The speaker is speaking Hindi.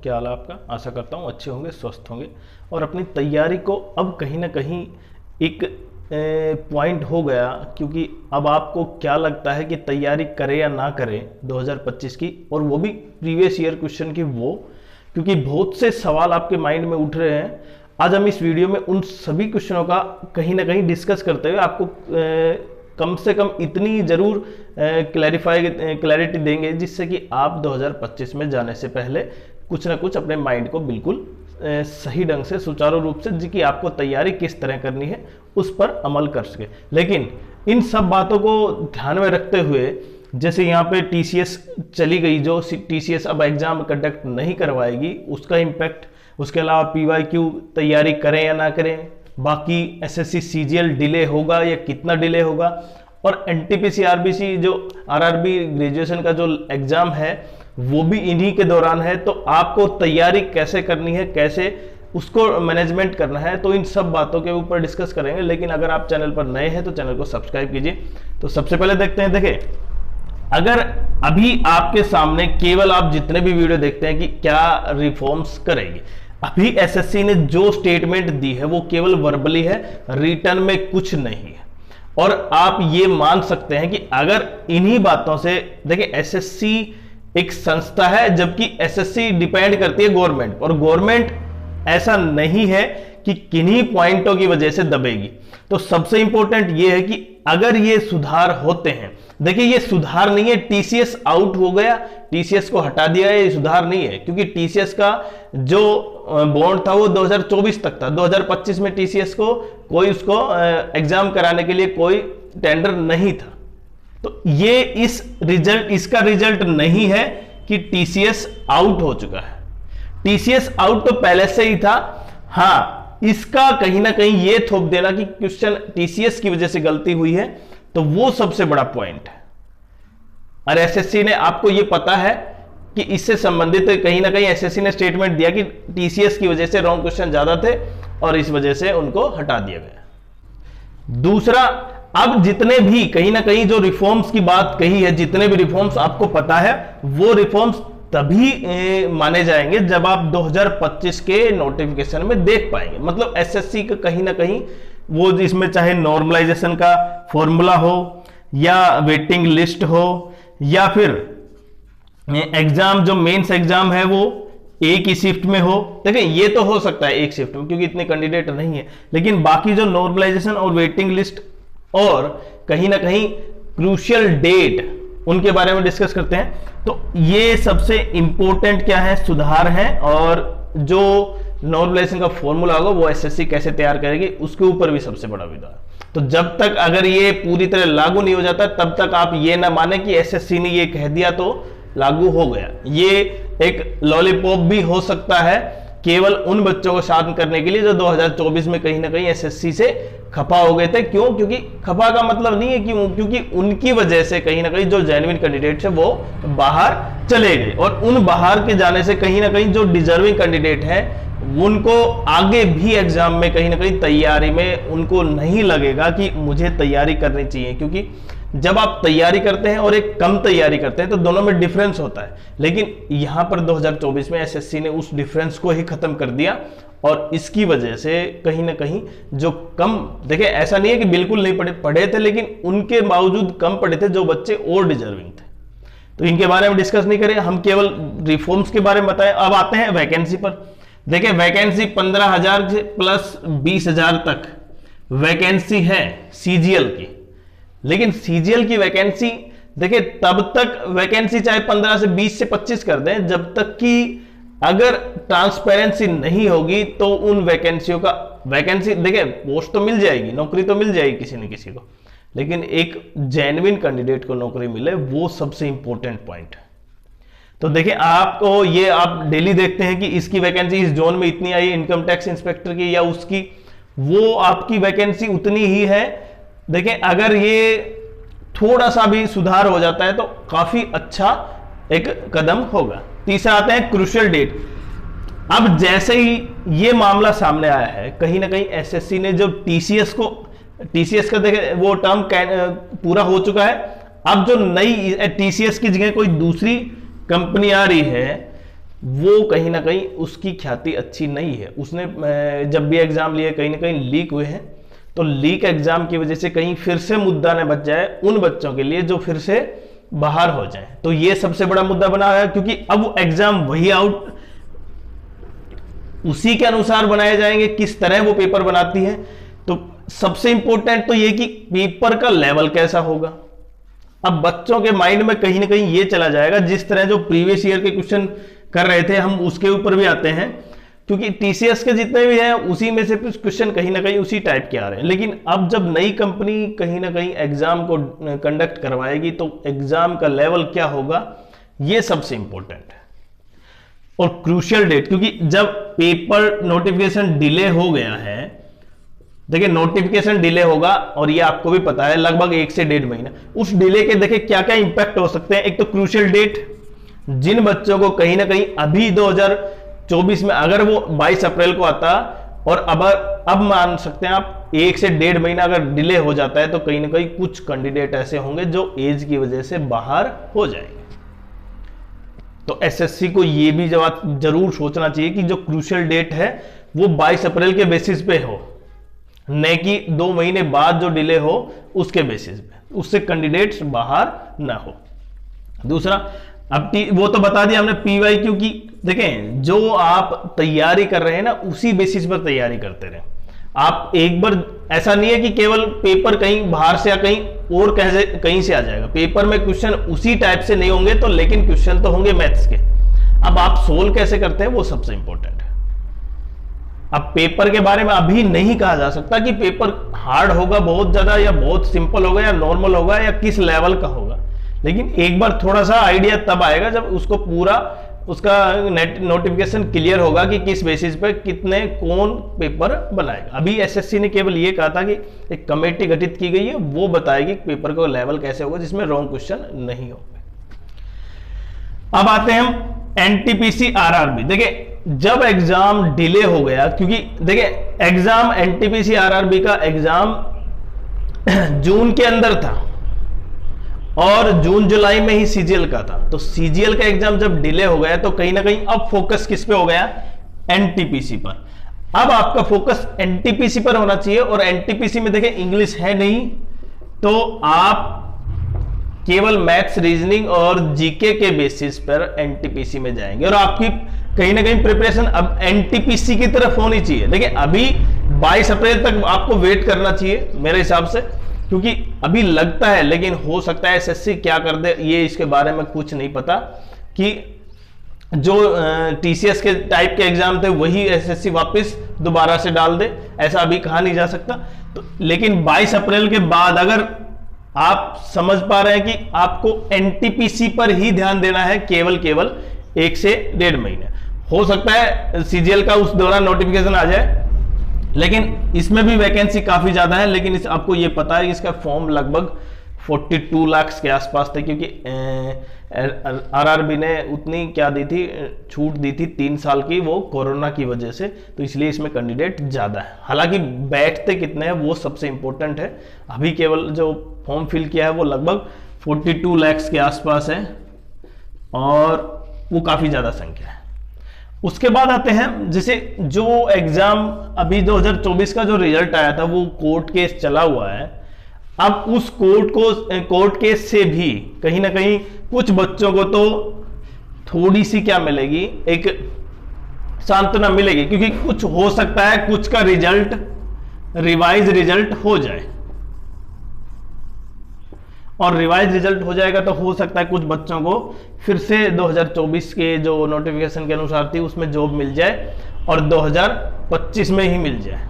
क्या हाल है आपका? आशा करता हूँ अच्छे होंगे, स्वस्थ होंगे और अपनी तैयारी को अब कहीं ना कहीं एक पॉइंट हो गया, क्योंकि अब आपको क्या लगता है कि तैयारी करें या ना करें 2025 की, और वो भी प्रीवियस ईयर क्वेश्चन की, वो क्योंकि बहुत से सवाल आपके माइंड में उठ रहे हैं। आज हम इस वीडियो में उन सभी क्वेश्चनों का कहीं ना कहीं डिस्कस करते हुए आपको कम से कम इतनी जरूर क्लैरिटी देंगे जिससे कि आप 2025 में जाने से पहले कुछ ना कुछ अपने माइंड को बिल्कुल सही ढंग से सुचारू रूप से कि आपको तैयारी किस तरह करनी है उस पर अमल कर सके। लेकिन इन सब बातों को ध्यान में रखते हुए, जैसे यहाँ पे टीसीएस चली गई, जो टीसीएस अब एग्जाम कंडक्ट नहीं करवाएगी, उसका इम्पैक्ट, उसके अलावा पीवाईक्यू तैयारी करें या ना करें, बाकी एसएससी सीजीएल डिले होगा या कितना डिले होगा, और एनटीपीसी आरबीसी जो आरआरबी ग्रेजुएशन का जो एग्जाम है वो भी इन्हीं के दौरान है। तो आपको तैयारी कैसे करनी है, कैसे उसको मैनेजमेंट करना है, तो इन सब बातों के ऊपर डिस्कस करेंगे। लेकिन अगर आप चैनल पर नए हैं तो चैनल को सब्सक्राइब कीजिए। तो सबसे पहले देखते हैं, देखिए अगर अभी आपके सामने केवल आप जितने भी वीडियो देखते हैं कि क्या रिफॉर्म्स करेगी, अभी एसएससी ने जो स्टेटमेंट दी है वो केवल वर्बली है, रिटर्न में कुछ नहीं है। और आप ये मान सकते हैं कि अगर इन्हीं बातों से, देखिए एसएससी एक संस्था है जबकि एसएससी डिपेंड करती है गवर्नमेंट, और गवर्नमेंट ऐसा नहीं है कि किन्हीं पॉइंटों की वजह से दबेगी। तो सबसे इंपॉर्टेंट ये है कि अगर ये सुधार होते हैं, देखिए ये सुधार नहीं है, टीसीएस आउट हो गया, टीसीएस को हटा दिया है, ये सुधार नहीं है, क्योंकि टीसीएस का जो बॉन्ड था वो 2024 तक था। 2025 में टीसीएस को कोई उसको एग्जाम कराने के लिए कोई टेंडर नहीं था। तो ये इसका रिजल्ट नहीं है कि टीसीएस आउट हो चुका है। टीसीएस आउट तो पहले से ही था। हाँ, इसका कहीं ना कहीं ये थोप देना कि क्वेश्चन टीसीएस की वजह से गलती हुई है, तो वो सबसे बड़ा पॉइंट है। और एसएससी ने, आपको ये पता है कि इससे संबंधित कहीं ना कहीं एसएससी ने स्टेटमेंट दिया कि टीसीएस की वजह से रॉन्ग क्वेश्चन ज्यादा थे और इस वजह से उनको हटा दिया गया। दूसरा, अब जितने भी कहीं ना कहीं जो रिफॉर्म्स की बात कही है, जितने भी रिफॉर्म्स आपको पता है, वो रिफॉर्म्स तभी माने जाएंगे जब आप 2025 के नोटिफिकेशन में देख पाएंगे। मतलब एसएससी का कहीं ना कहीं वो, इसमें चाहे नॉर्मलाइजेशन का फॉर्मूला हो या वेटिंग लिस्ट हो या फिर एग्जाम जो मेंस एग्जाम है वो एक ही शिफ्ट में हो, देखिए ये तो हो सकता है एक शिफ्ट में क्योंकि इतने कैंडिडेट नहीं है, लेकिन बाकी जो नॉर्मलाइजेशन और वेटिंग लिस्ट और कहीं ना कहीं क्रूशियल डेट, उनके बारे में डिस्कस करते हैं। तो ये सबसे इंपॉर्टेंट क्या है, सुधार है, और जो नॉर्मलाइजेशन का फॉर्मूला होगा वो एसएससी कैसे तैयार करेगी उसके ऊपर भी सबसे बड़ा विवाद। तो जब तक अगर ये पूरी तरह लागू नहीं हो जाता तब तक आप ये ना माने कि एसएससी ने ये कह दिया तो लागू हो गया। ये एक लॉलीपॉप भी हो सकता है केवल उन बच्चों को शांत करने के लिए जो 2024 में कहीं ना कहीं एसएससी से खफा हो गए थे। क्यों? क्योंकि खफा का मतलब नहीं है कि क्योंकि उनकी वजह से कहीं ना कहीं जो जेन्युइन कैंडिडेट है वो बाहर चले गए, और उन बाहर के जाने से कहीं ना कहीं जो डिजर्विंग कैंडिडेट है उनको आगे भी एग्जाम में कहीं ना कहीं तैयारी में उनको नहीं लगेगा कि मुझे तैयारी करनी चाहिए। क्योंकि जब आप तैयारी करते हैं और एक कम तैयारी करते हैं तो दोनों में डिफरेंस होता है, लेकिन यहां पर 2024 में एसएससी ने उस डिफरेंस को ही खत्म कर दिया, और इसकी वजह से कहीं ना कहीं जो कम, देखिए ऐसा नहीं है कि बिल्कुल नहीं पढ़े थे, लेकिन उनके बावजूद कम पढ़े थे जो बच्चे और डिजर्विंग थे। तो इनके बारे में डिस्कस नहीं करें, हम केवल रिफॉर्म्स के बारे में बताएं। अब आते हैं वैकेंसी पर। देखिए वैकेंसी 15,000 से प्लस 20,000 तक वैकेंसी है सीजीएल की, लेकिन सीजीएल की वैकेंसी, देखिए तब तक वैकेंसी चाहे 15 से 20 से 25 कर दें, जब तक कि अगर ट्रांसपेरेंसी नहीं होगी तो उन वैकेंसियों का, वैकेंसी देखिए पोस्ट तो मिल जाएगी, नौकरी तो मिल जाएगी किसी न किसी को, लेकिन एक जेन्युइन कैंडिडेट को नौकरी मिले वो सबसे इंपॉर्टेंट पॉइंट है। तो देखिए आपको ये, आप डेली देखते हैं कि इसकी वैकेंसी इस जोन में इतनी आई, इनकम टैक्स इंस्पेक्टर की या उसकी, वो आपकी वैकेंसी उतनी ही है। देखिए अगर ये थोड़ा सा भी सुधार हो जाता है तो काफी अच्छा एक कदम होगा। तीसरा आते हैं क्रूशियल डेट। अब जैसे ही ये मामला सामने आया है, कहीं ना कहीं एसएससी ने जो टीसीएस का देखिए वो टर्म पूरा हो चुका है। अब जो नई टीसीएस की जगह कोई दूसरी कंपनी आ रही है वो कहीं ना कहीं उसकी ख्याति अच्छी नहीं है। उसने जब भी एग्जाम लिए कहीं ना कहीं लीक हुए हैं, तो लीक एग्जाम की वजह से कहीं फिर से मुद्दा न बच जाए उन बच्चों के लिए जो फिर से बाहर हो जाए। तो ये सबसे बड़ा मुद्दा बना है, क्योंकि अब एग्जाम वही आउट उसी के अनुसार बनाए जाएंगे किस तरह वो पेपर बनाती है। तो सबसे इंपॉर्टेंट तो ये कि पेपर का लेवल कैसा होगा। अब बच्चों के माइंड में कहीं ना कहीं ये चला जाएगा, जिस तरह जो प्रीवियस ईयर के क्वेश्चन कर रहे थे हम उसके ऊपर भी आते हैं, क्योंकि टीसीएस के जितने भी हैं उसी में से क्वेश्चन कहीं ना कहीं उसी टाइप के आ रहे हैं। लेकिन अब जब नई कंपनी कहीं ना कहीं एग्जाम को कंडक्ट करवाएगी तो एग्जाम का लेवल क्या होगा, ये सबसे इंपॉर्टेंट है। और क्रूशियल डेट, क्योंकि जब पेपर नोटिफिकेशन डिले हो गया है, देखिए नोटिफिकेशन डिले होगा और ये आपको भी पता है लगभग 1 से 1.5 महीना, उस डिले के देखिए क्या क्या इंपैक्ट हो सकते हैं। एक तो क्रूशियल डेट, जिन बच्चों को कहीं ना कहीं अभी 2024 में अगर वो 22 अप्रैल को आता और अब मान सकते हैं आप 1 से 1.5 महीना अगर डिले हो जाता है, तो कहीं ना कहीं कुछ कैंडिडेट ऐसे होंगे जो एज की वजह से बाहर हो जाएंगे। तो एसएससी को ये भी जरूर सोचना चाहिए कि जो क्रूशियल डेट है वो 22 अप्रैल के बेसिस पे हो, न कि 2 महीने बाद जो डिले हो उसके बेसिस पे, उससे कैंडिडेट्स बाहर ना हो। दूसरा, अब वो तो बता दिया हमने पीवाईक्यू की। देखें, जो आप तैयारी कर रहे हैं ना उसी बेसिस पर तैयारी करते रहे। आप एक बार, ऐसा नहीं है कि केवल पेपर कहीं बाहर से या कहीं और कहीं से आ जाएगा। पेपर में क्वेश्चन उसी टाइप से नहीं होंगे तो, लेकिन क्वेश्चन तो होंगे मैथ्स के। अब आप सोल्व कैसे करते हैं वो सबसे इंपॉर्टेंट है। अब पेपर के बारे में अभी नहीं कहा जा सकता कि पेपर हार्ड होगा बहुत ज्यादा, या बहुत सिंपल होगा, या नॉर्मल होगा, या किस लेवल का होगा। लेकिन एक बार थोड़ा सा आइडिया तब आएगा जब उसको पूरा उसका नोटिफिकेशन क्लियर होगा कि किस बेसिस पे कितने कौन पेपर बनाएगा। अभी एसएससी ने केवल ये कहा था कि एक कमेटी गठित की गई है, वो बताएगी पेपर का लेवल कैसे होगा जिसमें रॉन्ग क्वेश्चन नहीं होंगे। अब आते हैं हम एनटीपीसी आरआरबी। देखिए, जब एग्जाम डिले हो गया, क्योंकि देखिए एग्जाम एनटीपीसी आरआरबी का एग्जाम जून के अंदर था और जून जुलाई में ही सीजीएल का था। तो सीजीएल का एग्जाम जब डिले हो गया तो कहीं ना कहीं अब फोकस किस पे हो गया, एनटीपीसी पर। अब आपका फोकस एनटीपीसी पर होना चाहिए, और एनटीपीसी में देखिए इंग्लिश है नहीं, तो आप केवल मैथ्स, रीजनिंग और जीके के बेसिस पर एनटीपीसी में जाएंगे, और आपकी कहीं ना कहीं प्रिपरेशन अब एनटीपीसी की तरफ होनी चाहिए। देखिए, अभी 22 अप्रैल तक आपको वेट करना चाहिए मेरे हिसाब से, क्योंकि अभी लगता है, लेकिन हो सकता है एसएससी क्या कर दे, ये इसके बारे में कुछ नहीं पता, कि जो टीसीएस के टाइप के एग्जाम थे वही एसएससी वापस दोबारा से डाल दे, ऐसा अभी कहा नहीं जा सकता। तो लेकिन 22 अप्रैल के बाद अगर आप समझ पा रहे हैं कि आपको एनटीपीसी पर ही ध्यान देना है केवल 1 से 1.5 महीने, हो सकता है सीजीएल का उस दौरान नोटिफिकेशन आ जाए, लेकिन इसमें भी वैकेंसी काफी ज्यादा है। लेकिन आपको ये पता है कि इसका फॉर्म लगभग 42 लाख के आसपास थे, क्योंकि आरआरबी ने उतनी क्या दी थी, छूट दी थी 3 साल की, वो कोरोना की वजह से, तो इसलिए इसमें कैंडिडेट ज्यादा है। हालांकि बैठते कितने हैं वो सबसे इंपॉर्टेंट है। अभी केवल जो फॉर्म फिल किया है वो लगभग 42 लाख के आसपास है, और वो काफी ज्यादा संख्या है। उसके बाद आते हैं, जैसे जो एग्जाम अभी 2024 का जो रिजल्ट आया था वो कोर्ट केस चला हुआ है। अब उस कोर्ट केस से भी कहीं ना कहीं कुछ बच्चों को तो थोड़ी सी क्या मिलेगी, एक सांत्वना मिलेगी, क्योंकि कुछ हो सकता है कुछ का रिजल्ट रिवाइज रिजल्ट हो जाए, और रिवाइज रिजल्ट हो जाएगा तो हो सकता है कुछ बच्चों को फिर से 2024 के जो नोटिफिकेशन के अनुसार थी उसमें जॉब मिल जाए और 2025 में ही मिल जाए।